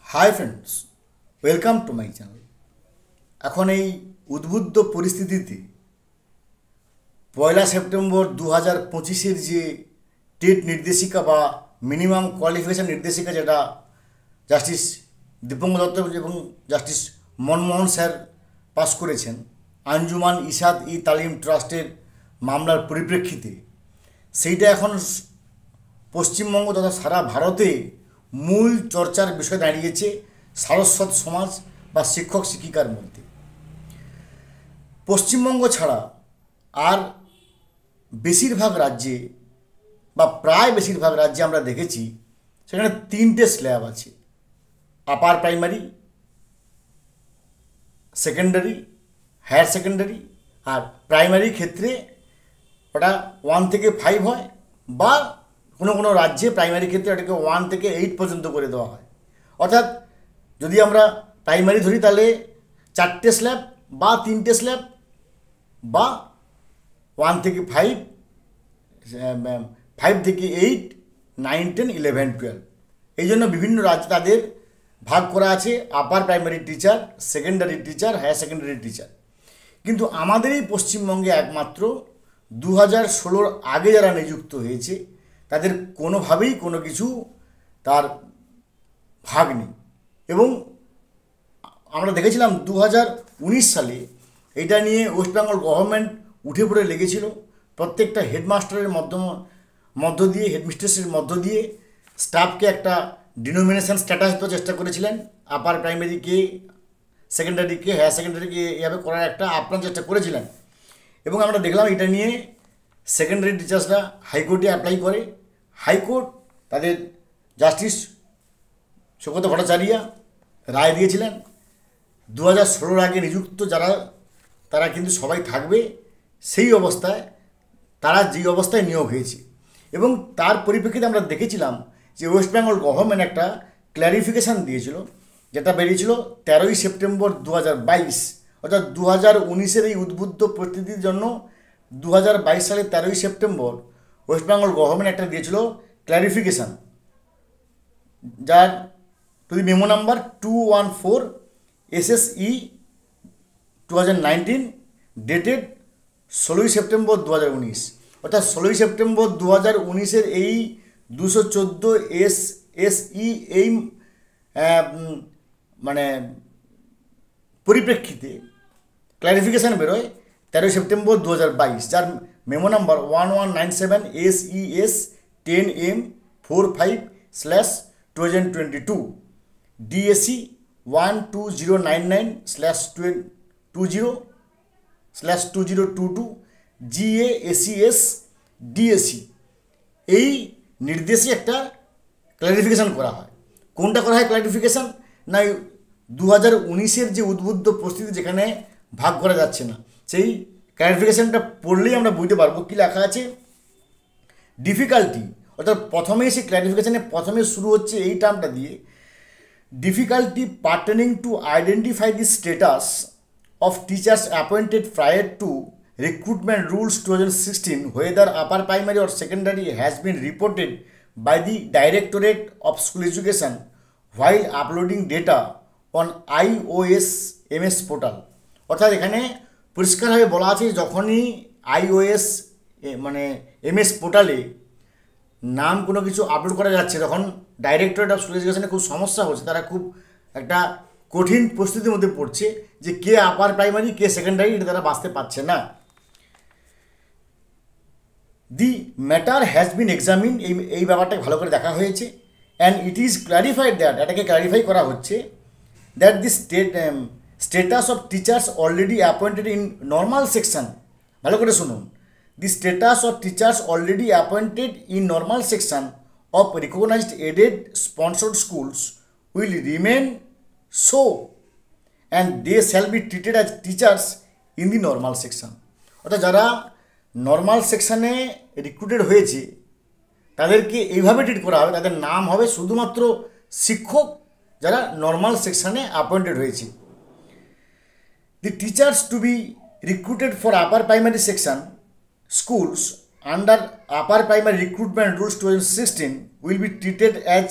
Hi friends, welcome to my channel. এখন এই উদ্বুদ্ধ পরিস্থিতিতে 1 সেপ্টেম্বর 2025-এর যে টেট নির্দেশিকা বা মিনিমাম কোয়ালিফিকেশান নির্দেশিকা, যেটা জাস্টিস দীপঙ্কর দত্ত এবং জাস্টিস মনমোহন স্যার পাস করেছেন আঞ্জুমান ইসাদ ই তালিম ট্রাস্টের মামলার পরিপ্রেক্ষিতে, সেইটা এখন পশ্চিমবঙ্গ তথা সারা ভারতে মূল চর্চার বিষয় দাঁড়িয়েছে সারস্বত সমাজ বা শিক্ষক শিক্ষিকার মধ্যে। পশ্চিমবঙ্গ ছাড়া আর বেশিরভাগ রাজ্যে বা প্রায় বেশিরভাগ রাজ্যে আমরা দেখেছি সেখানে 3টে স্ল্যাব আছে: upper primary, secondary, higher secondary. আর প্রাইমারি ক্ষেত্রে ওটা 1 থেকে 5 হয়, বা কোনো কোনো রাজ্যে প্রাইমারি ক্ষেত্রে ওটাকে 1 থেকে 8 পর্যন্ত করে দেওয়া হয়। অর্থাৎ যদি আমরা প্রাইমারি ধরি তাহলে 4টে স্ল্যাব বা 3টে স্ল্যাব, বা 1 থেকে 5, 5 থেকে 8, 9, 10, 11, 12। এই জন্য বিভিন্ন রাজ্যে তাদের ভাগ করা আছে: upper primary teacher, secondary teacher, higher secondary teacher. কিন্তু আমাদের এই পশ্চিমবঙ্গে একমাত্র 2016-র আগে যারা নিযুক্ত হয়েছে তাদের কোনোভাবেই কোনো কিছু তার ভাগ নেই। এবং আমরা দেখেছিলাম 2019 সালে এটা নিয়ে ওয়েস্ট বেঙ্গল গভর্নমেন্ট উঠে পড়ে লেগেছিল। প্রত্যেকটা হেডমাস্টারের মধ্য দিয়ে, হেডমিস্ট্রেসের মধ্য দিয়ে স্টাফকে একটা ডিনোমিনেশন স্ট্যাটাস দিতে চেষ্টা করেছিলেন। আপার প্রাইমারিকে, সেকেন্ডারিকে, হায়ার সেকেন্ডারিকে এভাবে করার একটা আপ্রাণ চেষ্টা করেছিলেন। এবং আমরা দেখলাম এটা নিয়ে সেকেন্ডারি টিচার্সরা হাইকোর্টে অ্যাপ্লাই করে। হাইকোর্ট তাদের জাস্টিস সুব্রত ভট্টাচার্য রায় দিয়েছিলেন 2016-র আগে নিযুক্ত যারা, তারা কিন্তু সবাই থাকবে সেই অবস্থায়, তারা যেই অবস্থায় নিয়োগ হয়েছে। এবং তার পরিপ্রেক্ষিতে আমরা দেখেছিলাম যে ওয়েস্ট বেঙ্গল গভর্নমেন্ট একটা ক্ল্যারিফিকেশান দিয়েছিল, যেটা বেরিয়েছিল 13ই সেপ্টেম্বর 2022। অর্থাৎ 2019-এর এই উদ্বুদ্ধ পরিস্থিতির জন্য 2022 সালের 13ই সেপ্টেম্বর ওয়েস্ট বেঙ্গল গভর্নমেন্ট একটা দিয়েছিল ক্ল্যারিফিকেশান, যার মেমো নাম্বার 214 SSE 2019, ডেটেড 16ই সেপ্টেম্বর 2019। অর্থাৎ 16ই সেপ্টেম্বর 2019-এর এই 214 SSE এই মানে পরিপ্রেক্ষিতে ক্ল্যারিফিকেশান বেরোয় 13ই সেপ্টেম্বর 2022, যার memo number 1197 SES 10M 45/2022 DSE 12099/20/2022 GASES DSE। এই নির্দেশে একটা ক্ল্যারিফিকেশান করা হয়। কোনটা করা হয় ক্ল্যারিফিকেশান? না, 2019-এর যে উদ্বুদ্ধ পরিস্থিতি যেখানে ভাগ করা যাচ্ছে না, সেই ক্ল্যারিফিকেশানটা পড়লেই আমরা বুঝতে পারবো কী লেখা আছে। ডিফিকাল্টি, অর্থাৎ প্রথমেই সেই ক্ল্যারিফিকেশানে প্রথমে শুরু হচ্ছে এই টার্মটা দিয়ে: difficulty pertaining to identify the status of teachers appointed prior to recruitment rules 2016, whether upper primary or secondary, has been reported by the Directorate of School Education while uploading data on iOS MS portal। অর্থাৎ এখানে পরিষ্কারভাবে বলা আছে যখনই iOS মানে MS পোর্টালে নাম কোনো কিছু আপলোড করা যাচ্ছে, তখন ডাইরেক্টরেট অফ স্কুল এডুকেশনে খুব সমস্যা হচ্ছে। তারা খুব একটা কঠিন পরিস্থিতির মধ্যে পড়ছে যে কে আপার প্রাইমারি, কে সেকেন্ডারি, এটা তারা বাঁচতে পারছে না। The matter has been examine, এই ব্যাপারটা ভালো করে দেখা হয়েছে। And it is clarified that, এটাকে ক্ল্যারিফাই করা হচ্ছে that the status of teachers already appointed in normal section, ভালো করে শুনুন, the status of teachers already appointed in normal section of recognized aided sponsored schools will remain so, and they shall be treated as teachers in the normal section। অর্থাৎ যারা normal সেকশানে recruited হয়েছে তাদেরকে এইভাবে treat করা হবে, তাদের নাম হবে শুধুমাত্র শিক্ষক যারা নর্মাল সেকশানে অ্যাপয়েন্টেড হয়েছে। The teachers to be recruited for upper primary section schools under upper primary recruitment rules 2016 will be treated as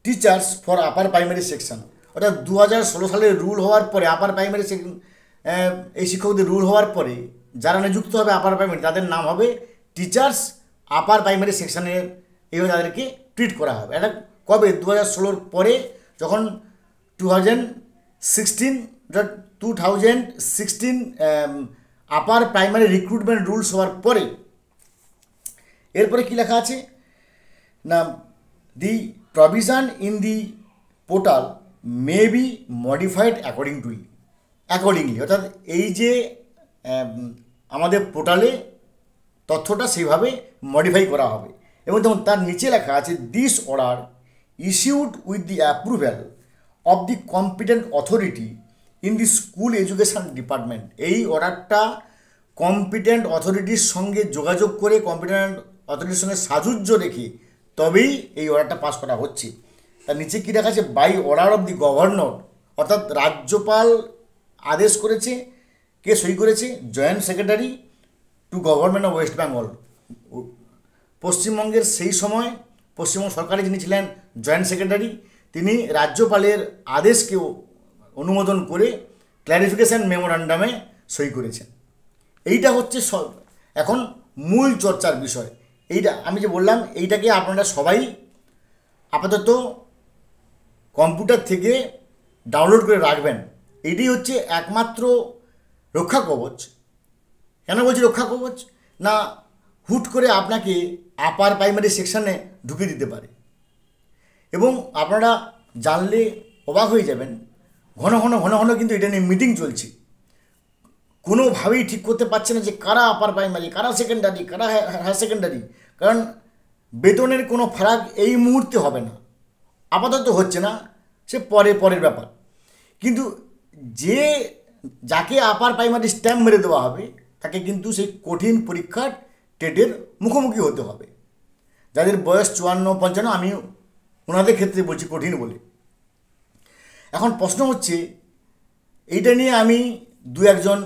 teachers for upper primary section, অর্থাৎ 2016 সালে রুল হওয়ার পরে আপার প্রাইমারি এই শিক্ষকদের রুল হওয়ার পরে যারা নিযুক্ত হবে আপার প্রাইমারি তাদের নাম হবে টিচার্স আপার প্রাইমারি সেকশনের, এইভাবে তাদেরকে ট্রিট করা হবে। এটা কবে? 2016 পরে, যখন 2016 আপার প্রাইমারি রিক্রুটমেন্ট রুলস হওয়ার পরে। এরপরে কি লেখা আছে না, the provision in the portal may be modified accordingly, অর্থাৎ এই যে আমাদের পোর্টালে তথ্যটা সেইভাবে মডিফাই করা হবে। এবং যেমন তার নিচে লেখা আছে this order issued with the approval of the competent authority in the school education department. এই অর্ডারটা কম্পিটেন্ট অথরিটির সঙ্গে যোগাযোগ করে, কম্পিটেন্ট অথরিটির সঙ্গে সাযুজ্য রেখে তবেই এই অর্ডারটা পাস করা হচ্ছে। তার নিচে কী লেখা আছে? By order of the governor, অর্থাৎ রাজ্যপাল আদেশ করেছে। কে সই করেছে? Joint secretary to government of West Bengal. পশ্চিমবঙ্গের সেই সময় পশ্চিমবঙ্গ সরকারে যিনি ছিলেন জয়েন্ট সেক্রেটারি, তিনি রাজ্যপালের আদেশকে অনুমোদন করে ক্ল্যারিফিকেশন মেমোরান্ডামে সই করেছেন। এইটা হচ্ছে এখন মূল চর্চার বিষয়। এইটা আমি যে বললাম, এইটাকে আপনারা সবাই আপাতত কম্পিউটার থেকে ডাউনলোড করে রাখবেন। এইটাই হচ্ছে একমাত্র রক্ষা কবচ। কেন বলছি রক্ষা কবচ? না, হুট করে আপনাকে আপার প্রাইমারি সেকশানে ঢুকিয়ে দিতে পারে, এবং আপনারা জানলে অবাক হয়ে যাবেন, ঘন ঘন কিন্তু এটা নিয়ে মিটিং চলছে। কোনোভাবেই ঠিক করতে পারছে না যে কারা আপার প্রাইমারি, কারা সেকেন্ডারি, কারা হায়ার সেকেন্ডারি। কারণ বেতনের কোনো ফারাক এই মুহূর্তে হবে না, আপাতত হচ্ছে না, সে পরের ব্যাপার। কিন্তু যাকে আপার প্রাইমারি স্ট্যাম্প মেরে দেওয়া হবে তাকে কিন্তু সেই কঠিন পরীক্ষার টেটের মুখোমুখি হতে হবে। যাদের বয়স 54-55, আমি ওনাদের ক্ষেত্রে বলছি কঠিন বলে। এখন প্রশ্ন হচ্ছে, এইটা নিয়ে আমি দু একজন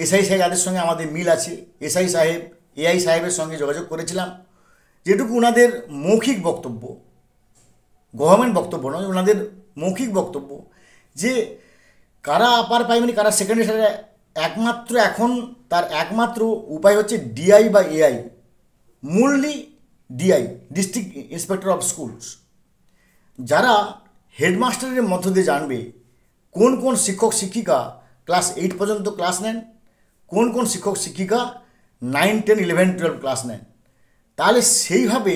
এসআই সাহেব, যাদের সঙ্গে আমাদের মিল আছে, এসআই সাহেব, এআই সাহেবের সঙ্গে যোগাযোগ করেছিলাম। যেটুকু ওনাদের মৌখিক বক্তব্য, গভর্নমেন্ট বক্তব্য নয়, ওনাদের মৌখিক বক্তব্য, যে কারা আপার প্রাইমারি কারা সেকেন্ডারি, একমাত্র এখন তার একমাত্র উপায় হচ্ছে ডিআই বা এআই, মূললি DI, district inspector of schools, যারা হেডমাস্টারের মধ্য দিয়ে জানবে কোন কোন শিক্ষক শিক্ষিকা ক্লাস 8 পর্যন্ত ক্লাস নেন, কোন কোন শিক্ষক শিক্ষিকা 9, 10, 11, 12 ক্লাস নেন। তাহলে সেইভাবে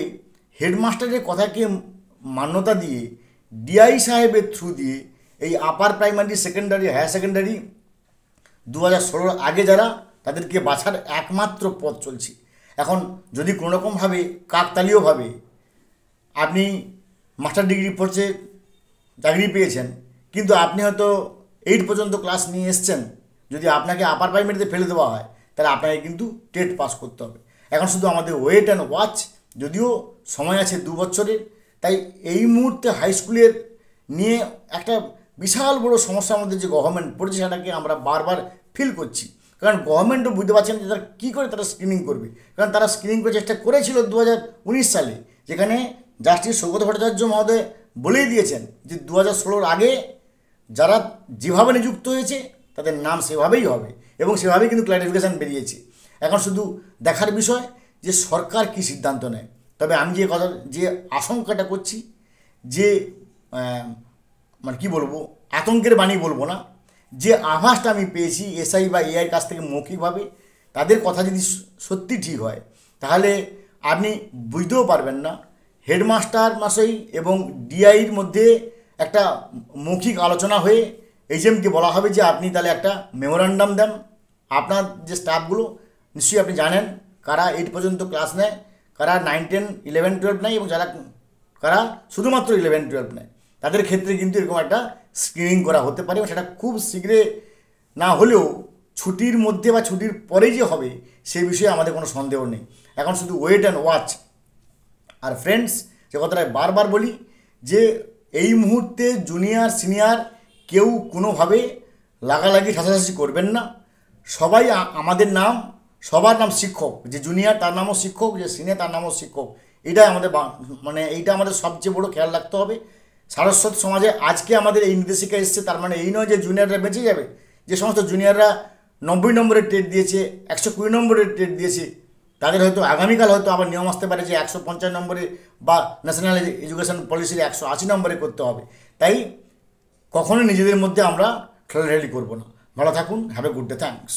হেডমাস্টারের কথাকে মান্যতা দিয়ে ডিআই সাহেবের থ্রু দিয়ে এই upper primary, secondary, higher secondary 2016 আগে যারা, তাদেরকে বাছার একমাত্র পথ চলছে। এখন যদি কোনোরকমভাবে কাকতালীয়ভাবে আপনি মাস্টার ডিগ্রি পড়ছে চাকরি পেয়েছেন, কিন্তু আপনি হয়তো 8 পর্যন্ত ক্লাস নিয়ে এসছেন, যদি আপনাকে আপার প্রাইমারিতে ফেলে দেওয়া হয় তাহলে আপনাকে কিন্তু টেট পাস করতে হবে। এখন শুধু আমাদের ওয়েট অ্যান্ড ওয়াচ, যদিও সময় আছে 2 বছরের। তাই এই মুহূর্তে হাই স্কুলের নিয়ে একটা বিশাল বড় সমস্যার মধ্যে যে গভর্নমেন্ট পড়েছে, সেটাকে আমরা বারবার ফিল করছি। কারণ গভর্নমেন্টও বুঝতে পারছেন যে তারা কী করে তারা স্ক্রিনিং করবে। কারণ তারা স্ক্রিনিং করে চেষ্টা করেছিল 2019 সালে, যেখানে জাস্টিস সৌগত ভট্টাচার্য মহোদয় বলেই দিয়েছেন যে 2016 আগে যারা যেভাবে নিযুক্ত হয়েছে তাদের নাম সেভাবেই হবে, এবং সেভাবেই কিন্তু ক্লারিফিকেশান বেরিয়েছে। এখন শুধু দেখার বিষয় যে সরকার কী সিদ্ধান্ত নেয়। তবে আমি যে আশঙ্কাটা করছি, যে মানে কী বলবো, আতঙ্কের বাণী বলবো না, যে আভাসটা আমি পেয়েছি এসআই বা এআইয়ের কাছ থেকে মৌখিকভাবে, তাদের কথা যদি সত্যি ঠিক হয়, তাহলে আপনি বুঝতেও পারবেন না হেডমাস্টার মশাই এবং ডিআইয়ের মধ্যে একটা মৌখিক আলোচনা হয়ে এইচএমকে বলা হবে যে আপনি তাহলে একটা মেমোরান্ডাম দেন। আপনার যে স্টাফগুলো, নিশ্চয়ই আপনি জানেন কারা 8 পর্যন্ত ক্লাস নেয়, কারা 9, 10, 11, 12 নেয়, এবং কারা শুধুমাত্র 11, 12 নেয়, তাদের ক্ষেত্রে কিন্তু এরকম একটা স্ক্রিনিং করা হতে পারে। এবং সেটা খুব শীঘ্রই না হলেও ছুটির মধ্যে বা ছুটির পরেই যে হবে সেই বিষয়ে আমাদের কোনো সন্দেহ নেই। এখন শুধু ওয়েট অ্যান্ড ওয়াচ। আর ফ্রেন্ডস, যে কথাটা বারবার বলি, যে এই মুহূর্তে জুনিয়র সিনিয়র কেউ কোনোভাবে লাগালাগি ঠাসাঠাসি করবেন না। সবাই আমাদের নাম, সবার নাম শিক্ষক, যে জুনিয়র তার নামও শিক্ষক, যে সিনিয়র তার নামও শিক্ষক। এটাই আমাদের এইটা আমাদের সবচেয়ে বড় খেয়াল রাখতে হবে। সারস্বত সমাজে আজকে আমাদের এই নির্দেশিকা এসছে, তার মানে এই নয় যে জুনিয়ররা বেঁচে যাবে। যে সমস্ত জুনিয়ররা 90 নম্বরের টেট দিয়েছে, 120 নম্বরের টেট দিয়েছে, তাদের হয়তো আগামীকাল হয়তো আবার নিয়ম আসতে পারে যে 150 নম্বরে বা ন্যাশনাল এডুকেশন পলিসির 180 নম্বরে করতে হবে। তাই কখনোই নিজেদের মধ্যে আমরা ঠেলাঠেলি করবো না। ভালো থাকুন, have a good day, thanks.